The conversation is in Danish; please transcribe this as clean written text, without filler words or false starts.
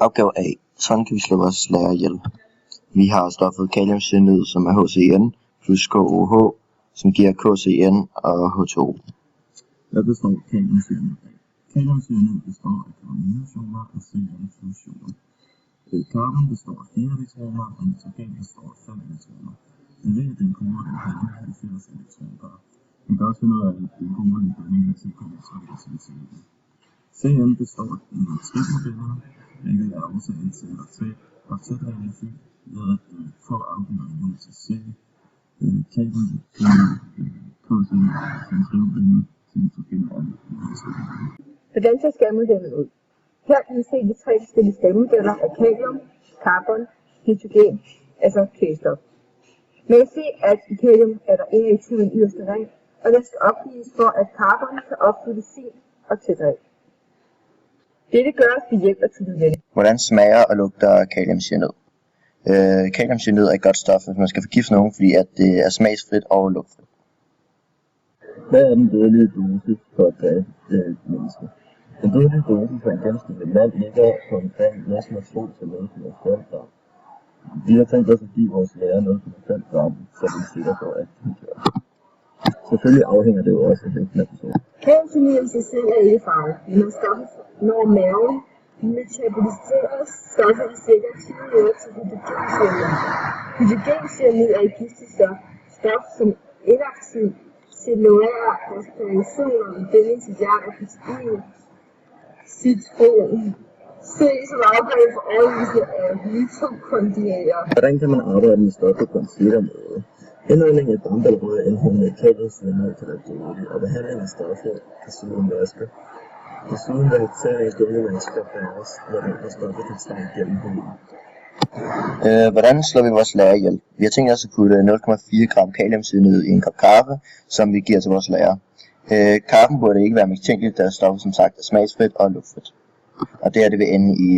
Opgave A. Sådan kan vi slå vores lærer ihjel. Vi har stoffet kaliumcyanid, som er HCN, plus KOH, som giver KCN og H2O. Hvad består kaliumcyanid af? Kaliumcyanid består af carbonioner og CN+-ioner. Carbon består af 4 elektroner, og nitrogen består af 5 elektroner. Det ved, at den koder den har 70 elektronpar. Man kan også finde ud af, at den koder en blanding af 10,3 CN består af tripelbindere, hvilket er årsagen til at tage oktatreaktion ved at få afgivet til C. Kabel til KCN som tripelbinder til nitrogen og nitrogen. Hvordan ser skalmodellen ud? Her kan vi se de 3 forskellige skalmodeller af kalium, carbon, nitrogen, altså kvælstof. Man kan se, at i kalium er der en elektron i den yderste ring, og den skal opgives for, at carbon kan opfylde sin og tetra. Dette gøres ved hjælp af tunnelvælling. Hvordan smager og lugter kaliumcyanid? Kaliumcyanid er et godt stof, hvis man skal forgifte nogen, fordi at det er smagsfrit og lugtfrit. Hvad er den dødelige dosis for et menneske? Den dødelige dosis for en gennemsnitlig mand ligger på omkring 0,2 til 0,5 gram. Vi har tænkt os at give vores lærer 0,5 gram, så vi er sikre på, at de dør. Selvfølgelig afhænger det jo også af den person. Kaliumcyanid i sig selv er ikke farligt, men når stoffet når maven, metaboliseres stoffet i ca. 20 minutter til hydrogencyanid. Hydrogencyanid er et giftigt stof, som inaktivt cellulære reaktioner med binding til jern og protein, citron, ses som afgørende for overlevelse af mitokondrier. Hvordan kan man arbejde med stoffet på en sikker måde? Indånding af dampealrøde indhold med kaliumcyanid kan være dødelig, og behandling af stoffet kan suge en væske. Desuden vil håndtering af dødelige mennesker bæres, når stoffet kan trænge gennem huden. Hvordan slår vi vores lærer ihjel? Vi har tænkt os at putte 0,4 gram kaliumcyanid i en kop kaffe, som vi giver til vores lærer. Kaffen burde ikke være mistænkeligt, da stoffet som sagt er smagsfrit og luftfrit. Og det er det vil ende i